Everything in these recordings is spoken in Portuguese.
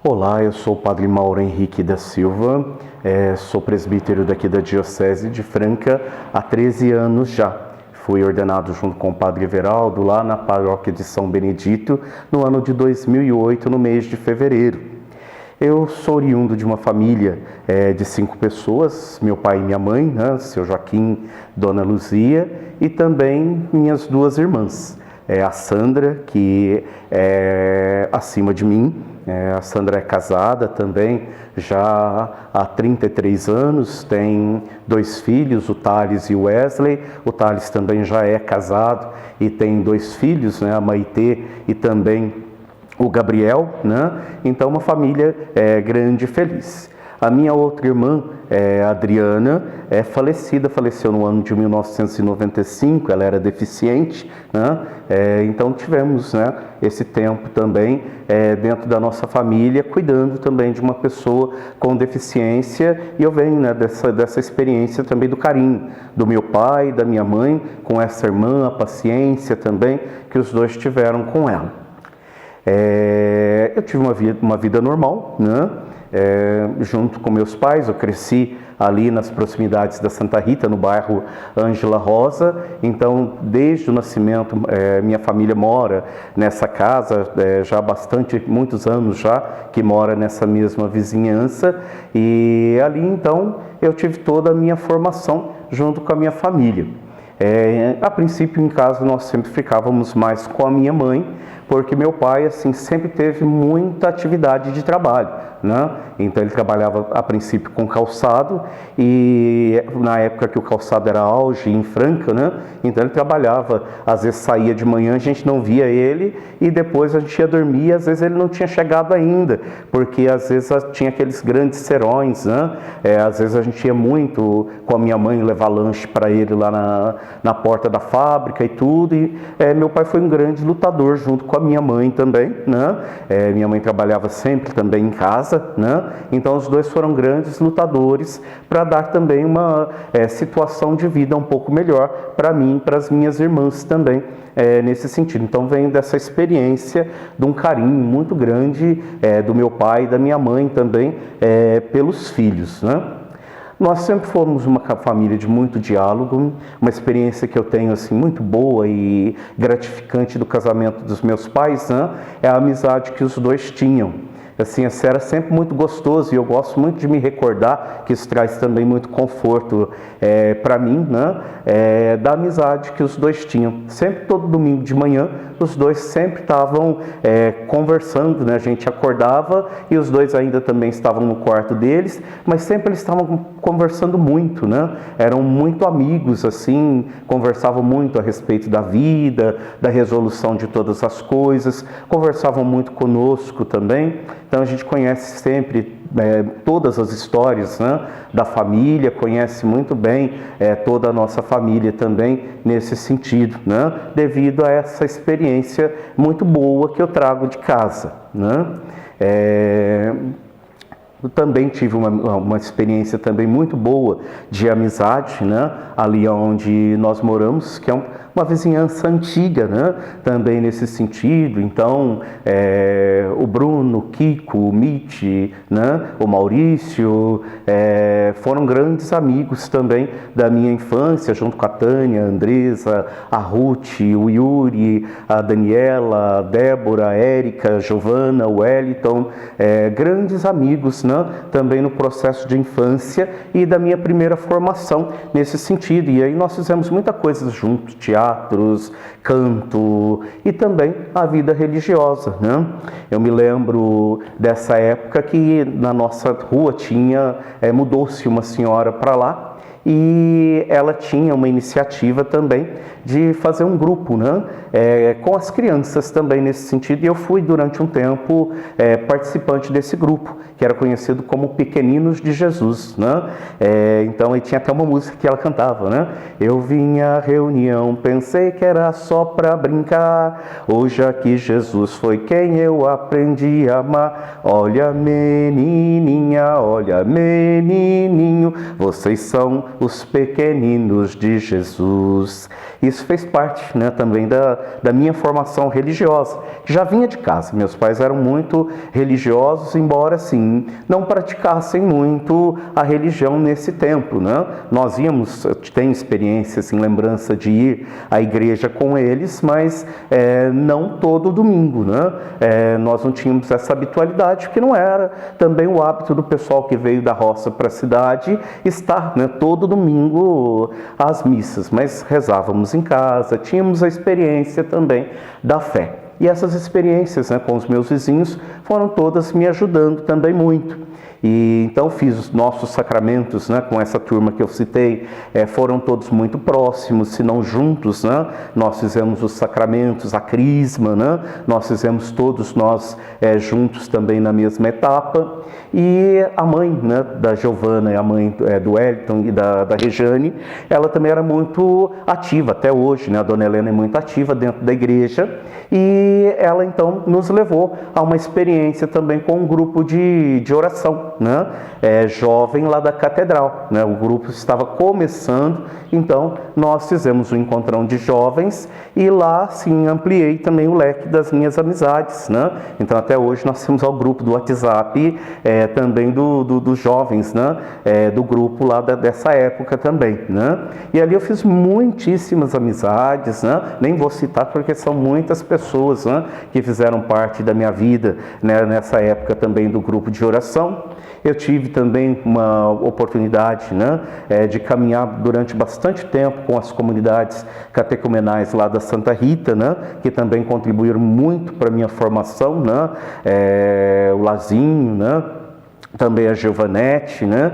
Olá, eu sou o Padre Mauro Henrique da Silva, sou presbítero daqui da Diocese de Franca há 13 anos já. Fui ordenado junto com o Padre Everaldo lá na paróquia de São Benedito no ano de 2008, no mês de fevereiro. Eu sou oriundo de uma família de 5 pessoas, meu pai e minha mãe, né, seu Joaquim, Dona Luzia, e também minhas 2 irmãs. A Sandra, que é acima de mim. A Sandra é casada também, já há 33 anos, tem 2 filhos, o Thales e o Wesley. O Thales também já é casado e tem 2 filhos, né, a Maitê e também o Gabriel, né? Então uma família grande e feliz. A minha outra irmã, Adriana, faleceu no ano de 1995, ela era deficiente, né? Então tivemos, né, esse tempo também dentro da nossa família, cuidando também de uma pessoa com deficiência, e eu venho, né, dessa experiência também do carinho do meu pai, da minha mãe, com essa irmã, a paciência também que os dois tiveram com ela. Eu tive uma vida normal, né? Junto com meus pais. Eu cresci ali nas proximidades da Santa Rita, no bairro Ângela Rosa. Então, desde o nascimento, minha família mora nessa casa, já há muitos anos já, que mora nessa mesma vizinhança. E ali, então, eu tive toda a minha formação junto com a minha família. A princípio, em casa, nós sempre ficávamos mais com a minha mãe, porque meu pai, assim, sempre teve muita atividade de trabalho, né? Então ele trabalhava a princípio com calçado, e na época que o calçado era auge em Franca, né? Então ele trabalhava, às vezes saía de manhã, a gente não via ele, e depois a gente ia dormir, e às vezes ele não tinha chegado ainda, porque às vezes tinha aqueles grandes serões, né? Às vezes a gente ia muito com a minha mãe levar lanche para ele lá na porta da fábrica e tudo, e meu pai foi um grande lutador junto com a minha mãe também, né? Minha mãe trabalhava sempre também em casa, né? Então os dois foram grandes lutadores para dar também uma situação de vida um pouco melhor para mim e para as minhas irmãs também, nesse sentido. Então vem dessa experiência de um carinho muito grande do meu pai e da minha mãe também pelos filhos, né? Nós sempre fomos uma família de muito diálogo. Uma experiência que eu tenho assim muito boa e gratificante do casamento dos meus pais, né, é a amizade que os dois tinham. Assim, era sempre muito gostoso, e eu gosto muito de me recordar, que isso traz também muito conforto para mim, né, da amizade que os dois tinham. Sempre, todo domingo de manhã, os dois sempre estavam conversando, né? A gente acordava e os dois ainda também estavam no quarto deles, mas sempre eles estavam conversando muito, né? Eram muito amigos, assim, conversavam muito a respeito da vida, da resolução de todas as coisas, conversavam muito conosco também. Então a gente conhece sempre todas as histórias, né, da família, conhece muito bem toda a nossa família também nesse sentido, né, devido a essa experiência muito boa que eu trago de casa, né. Eu também tive uma experiência também muito boa de amizade, né, ali onde nós moramos, que é uma vizinhança antiga, né, também nesse sentido. Então, o Bruno, o Kiko, o Mitch, né, o Maurício, foram grandes amigos também da minha infância, junto com a Tânia, a Andresa, a Ruth, o Yuri, a Daniela, a Débora, a Érica, a Giovana, o Wellington, grandes amigos, né, também no processo de infância e da minha primeira formação nesse sentido. E aí nós fizemos muita coisa juntos, teatros, canto e também a vida religiosa, né? Eu me lembro dessa época que na nossa rua mudou-se uma senhora para lá, e ela tinha uma iniciativa também de fazer um grupo, né, com as crianças também nesse sentido, e eu fui durante um tempo participante desse grupo, que era conhecido como Pequeninos de Jesus, né? Então aí tinha até uma música que ela cantava, né? Eu vim à reunião, pensei que era só para brincar, hoje aqui Jesus foi quem eu aprendi a amar. Olha menininha, olha menininho, vocês são os pequeninos de Jesus. Isso fez parte, né, também da minha formação religiosa, que já vinha de casa. Meus pais eram muito religiosos, embora, assim, não praticassem muito a religião nesse tempo, né? Nós íamos, tenho experiência, assim, lembrança de ir à igreja com eles, mas não todo domingo, né? Nós não tínhamos essa habitualidade, porque não era também o hábito do pessoal que veio da roça para a cidade estar, né, todo domingo às missas, mas rezávamos em casa, tínhamos a experiência também da fé. E essas experiências, né, com os meus vizinhos foram todas me ajudando também muito. E então fiz os nossos sacramentos, né, com essa turma que eu citei, foram todos muito próximos, se não juntos, né? Nós fizemos os sacramentos, a crisma, né? Nós fizemos todos nós juntos também na mesma etapa. E a mãe, né, da Giovana e a mãe do Wellington e da Rejane, ela também era muito ativa até hoje, né? A dona Helena é muito ativa dentro da igreja e ela então nos levou a uma experiência também com um grupo de oração, né? Jovem lá da catedral, né? O grupo estava começando, então nós fizemos um encontrão de jovens e lá sim ampliei também o leque das minhas amizades, né? Então até hoje nós temos o grupo do WhatsApp também dos jovens, né? Do grupo lá dessa época também, né? E ali eu fiz muitíssimas amizades, né? Nem vou citar porque são muitas pessoas, né, que fizeram parte da minha vida, né, nessa época também do grupo de oração. Eu tive também uma oportunidade, né, de caminhar durante bastante tempo com as comunidades catecumenais lá da Santa Rita, né, que também contribuíram muito para a minha formação, né, o Lazinho, né, também a Giovanete, né?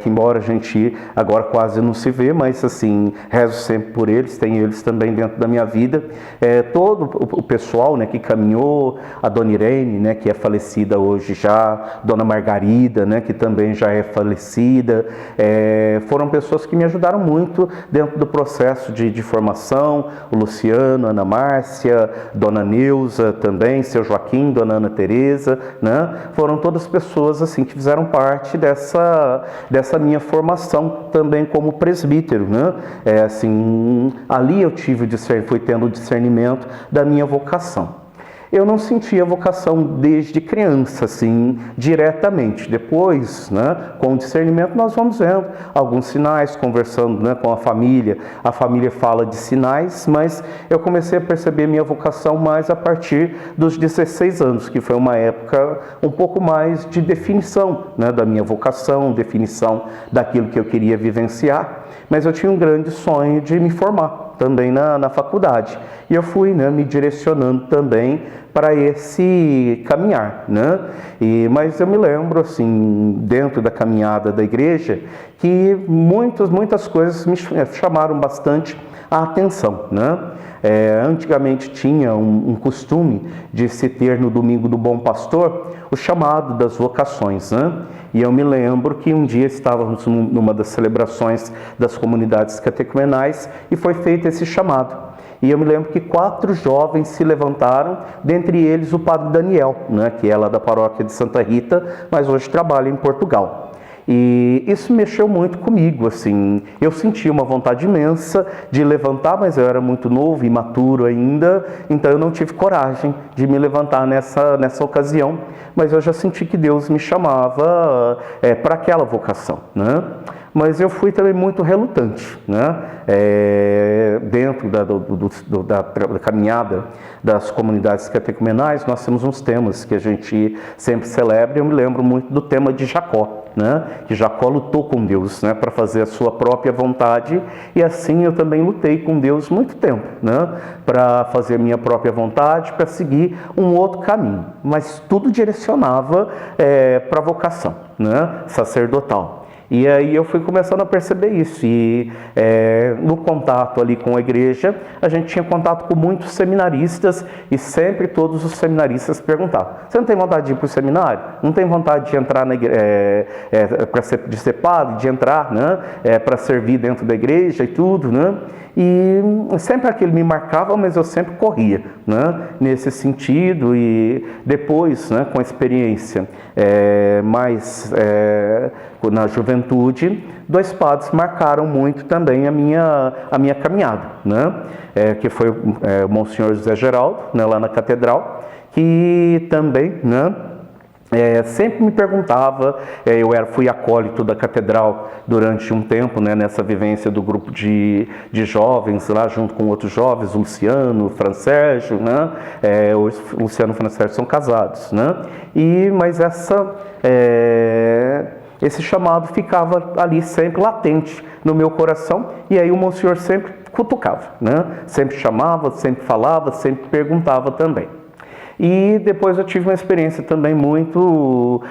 Que embora a gente agora quase não se vê, mas assim, rezo sempre por eles, tenho eles também dentro da minha vida. Todo o pessoal, né, que caminhou, a Dona Irene, né, que é falecida hoje já, Dona Margarida, né, que também já é falecida, foram pessoas que me ajudaram muito dentro do processo de formação, o Luciano, a Ana Márcia, Dona Neuza também, seu Joaquim, Dona Ana Tereza, né? Foram todas pessoas assim que fizeram parte dessa minha formação também como presbítero, né? Assim, ali eu fui tendo o discernimento da minha vocação. Eu não sentia vocação desde criança, assim, diretamente. Depois, né, com o discernimento, nós vamos vendo alguns sinais, conversando, né, com a família fala de sinais, mas eu comecei a perceber minha vocação mais a partir dos 16 anos, que foi uma época um pouco mais de definição, né, da minha vocação, definição daquilo que eu queria vivenciar, mas eu tinha um grande sonho de me formar também na faculdade. E eu fui, né, me direcionando também para esse caminhar, né? Mas eu me lembro, assim, dentro da caminhada da igreja, que muitas coisas me chamaram bastante a atenção, né? Antigamente tinha um costume de se ter no Domingo do Bom Pastor o chamado das vocações, né? E eu me lembro que um dia estávamos numa das celebrações das comunidades catecumenais e foi feito esse chamado. E eu me lembro que 4 jovens se levantaram, dentre eles o padre Daniel, né, que é lá da paróquia de Santa Rita, mas hoje trabalha em Portugal. E isso mexeu muito comigo, assim, eu senti uma vontade imensa de levantar, mas eu era muito novo, imaturo ainda, então eu não tive coragem de me levantar nessa ocasião, mas eu já senti que Deus me chamava para aquela vocação, né? Mas eu fui também muito relutante, né? Dentro da caminhada das comunidades catecumenais, nós temos uns temas que a gente sempre celebra, e eu me lembro muito do tema de Jacó, né? Que Jacó lutou com Deus, né, para fazer a sua própria vontade, e assim eu também lutei com Deus muito tempo, né, para fazer a minha própria vontade, para seguir um outro caminho, mas tudo direcionava para a vocação, né, sacerdotal. E aí eu fui começando a perceber isso, e no contato ali com a igreja, a gente tinha contato com muitos seminaristas, e sempre todos os seminaristas perguntavam: você não tem vontade de ir para o seminário? Não tem vontade de entrar de ser padre, de entrar, né, para servir dentro da igreja e tudo, né? E sempre aquilo me marcava, mas eu sempre corria, né, nesse sentido. E depois, né, com a experiência na juventude, dois padres marcaram muito também a minha caminhada, né, que foi o Monsenhor José Geraldo, né, lá na catedral, que também, né, sempre me perguntava. Fui acólito da catedral durante um tempo, né, nessa vivência do grupo de jovens lá, junto com outros jovens, o Luciano, o Francérgio, né, o Luciano e o Francérgio são casados, né, mas esse chamado ficava ali sempre latente no meu coração, e aí o Monsenhor sempre cutucava, né, sempre chamava, sempre falava, sempre perguntava também. E depois eu tive uma experiência também muito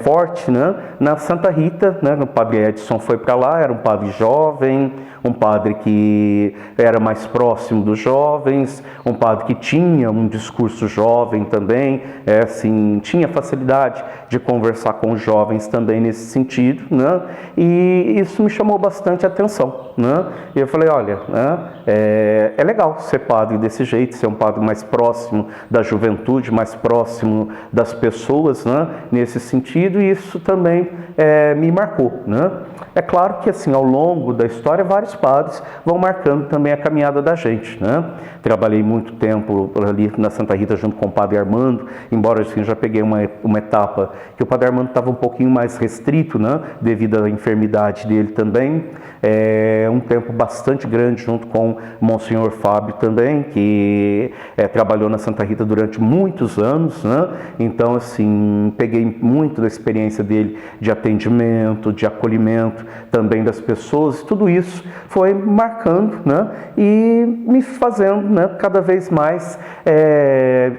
forte, né, na Santa Rita, né, o padre Edson foi para lá, era um padre jovem, um padre que era mais próximo dos jovens, um padre que tinha um discurso jovem também, assim, tinha facilidade de conversar com os jovens também nesse sentido, né, e isso me chamou bastante atenção, né, e eu falei, olha, né, é legal ser padre desse jeito, ser um padre mais próximo da juventude, mais próximo das pessoas, né, nesse sentido, e isso também me marcou, né. É claro que assim, ao longo da história, vários padres vão marcando também a caminhada da gente, né. Trabalhei muito tempo ali na Santa Rita junto com o padre Armando, embora assim, já peguei uma etapa que o padre Armando estava um pouquinho mais restrito, né, devido à enfermidade dele também. Um tempo bastante grande junto com o Monsenhor Fábio também, que trabalhou na Santa Rita durante muitos anos, né? Então, assim, peguei muito da experiência dele de atendimento, de acolhimento também das pessoas. Tudo isso foi marcando, né, e me fazendo, né, cada vez mais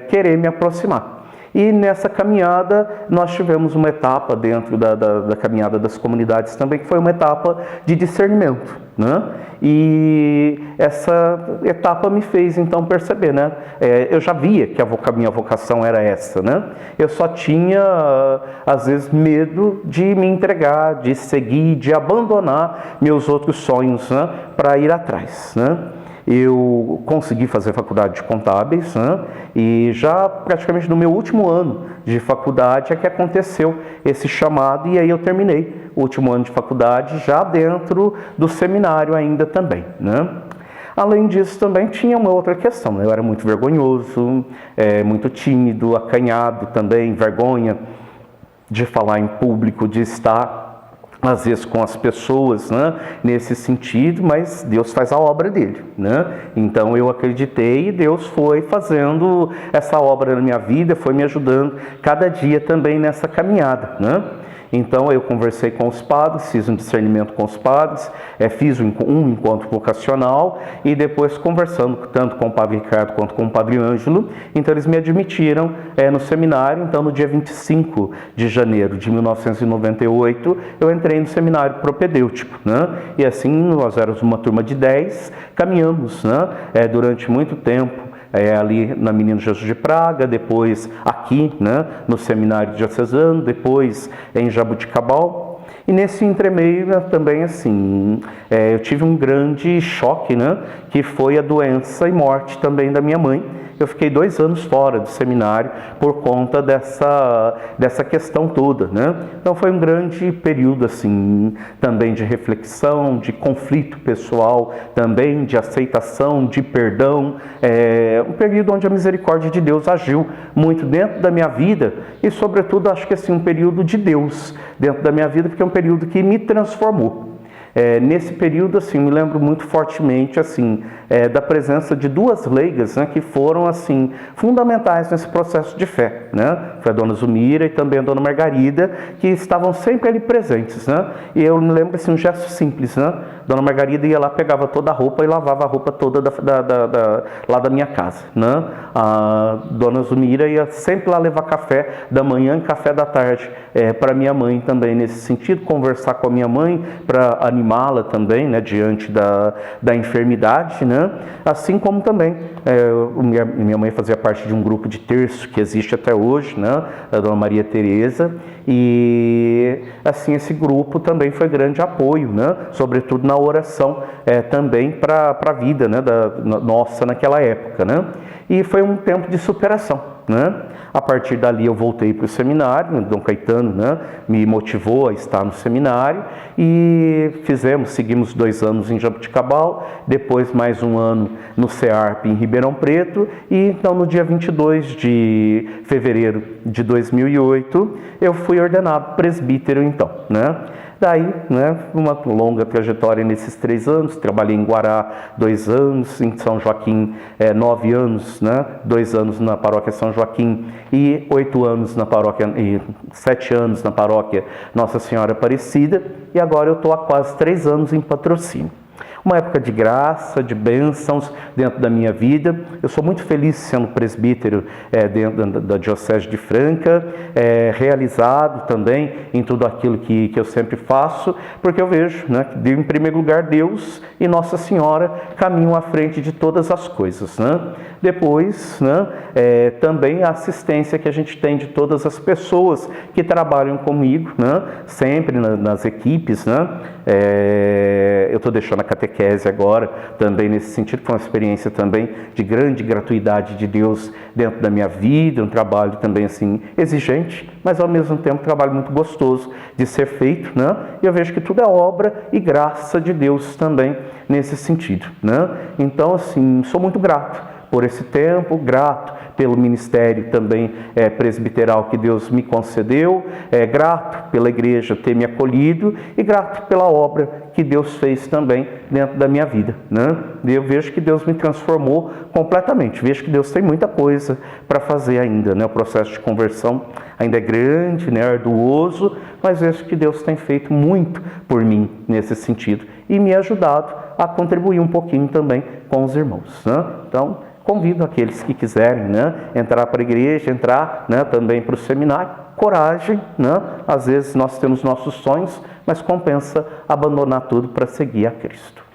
querer me aproximar. E nessa caminhada nós tivemos uma etapa dentro da caminhada das comunidades também, que foi uma etapa de discernimento, né? E essa etapa me fez então perceber, né? Eu já via que a minha vocação era essa, né? Eu só tinha às vezes medo de me entregar, de seguir, de abandonar meus outros sonhos, né, para ir atrás, né? Eu consegui fazer faculdade de contábeis, né? E já praticamente no meu último ano de faculdade é que aconteceu esse chamado, e aí eu terminei o último ano de faculdade já dentro do seminário ainda também, né? Além disso, também tinha uma outra questão, né? Eu era muito vergonhoso, muito tímido, acanhado também, vergonha de falar em público, de estar às vezes com as pessoas, né, nesse sentido, mas Deus faz a obra dele, né? Então eu acreditei e Deus foi fazendo essa obra na minha vida, foi me ajudando cada dia também nessa caminhada, né? Então eu conversei com os padres, fiz um discernimento com os padres, fiz um encontro vocacional, e depois conversando tanto com o padre Ricardo quanto com o padre Ângelo, então eles me admitiram no seminário. Então no dia 25 de janeiro de 1998 eu entrei no seminário propedêutico, né? E assim nós éramos uma turma de 10, caminhamos, né, durante muito tempo, ali na Menino Jesus de Praga, depois aqui, né, no Seminário Diocesano, depois em Jaboticabal. E nesse entremeio, né, também assim, eu tive um grande choque, né, que foi a doença e morte também da minha mãe. Eu fiquei 2 anos fora do seminário por conta dessa questão toda, né? Então foi um grande período assim, também de reflexão, de conflito pessoal, também de aceitação, de perdão. Um período onde a misericórdia de Deus agiu muito dentro da minha vida e, sobretudo, acho que assim, um período de Deus dentro da minha vida, porque é um período que me transformou. Nesse período, assim, me lembro muito fortemente, assim, da presença de 2 leigas, né, que foram, assim, fundamentais nesse processo de fé, né? Foi a dona Zumira e também a dona Margarida, que estavam sempre ali presentes, né? E eu me lembro, assim, um gesto simples, né? Dona Margarida ia lá, pegava toda a roupa e lavava a roupa toda lá da minha casa, né? A dona Zumira ia sempre lá levar café da manhã e café da tarde para minha mãe também, nesse sentido, conversar com a minha mãe para animá-la também, né, diante da enfermidade, né? Assim como também minha mãe fazia parte de um grupo de terço que existe até hoje, né, a dona Maria Tereza, e assim esse grupo também foi grande apoio, né, sobretudo na na oração também para a vida, né, nossa naquela época, né? E foi um tempo de superação, né? A partir dali eu voltei para o seminário, Dom Caetano, né, me motivou a estar no seminário e seguimos 2 anos em Jaboticabal, depois mais 1 ano no CEARP em Ribeirão Preto e então no dia 22 de fevereiro de 2008 eu fui ordenado presbítero então, né? Daí, né, uma longa trajetória nesses 3 anos, trabalhei em Guará 2 anos, em São Joaquim 9 anos, né, 2 anos na paróquia São Joaquim e 8 anos na paróquia, e 7 anos na paróquia Nossa Senhora Aparecida, e agora eu estou há quase 3 anos em Patrocínio. Uma época de graça, de bênçãos dentro da minha vida. Eu sou muito feliz sendo presbítero dentro da Diocese de Franca, realizado também em tudo aquilo que eu sempre faço, porque eu vejo, né, que em primeiro lugar Deus e Nossa Senhora caminham à frente de todas as coisas, né? Depois, né, também a assistência que a gente tem de todas as pessoas que trabalham comigo, né, sempre nas equipes, né? Eu estou deixando a catequese agora, também nesse sentido, foi uma experiência também de grande gratuidade de Deus dentro da minha vida, um trabalho também assim exigente, mas ao mesmo tempo um trabalho muito gostoso de ser feito, né? E eu vejo que tudo é obra e graça de Deus também nesse sentido, né? Então, assim, sou muito grato por esse tempo, grato pelo ministério também presbiteral que Deus me concedeu, grato pela igreja ter me acolhido e grato pela obra que Deus fez também dentro da minha vida, né? Eu vejo que Deus me transformou completamente, vejo que Deus tem muita coisa para fazer ainda, né? O processo de conversão ainda é grande, né? Arduoso, mas vejo que Deus tem feito muito por mim nesse sentido e me ajudado a contribuir um pouquinho também com os irmãos, né? Então, convido aqueles que quiserem, né, entrar para a igreja, entrar, né, também para o seminário. Coragem, né? Às vezes nós temos nossos sonhos, mas compensa abandonar tudo para seguir a Cristo.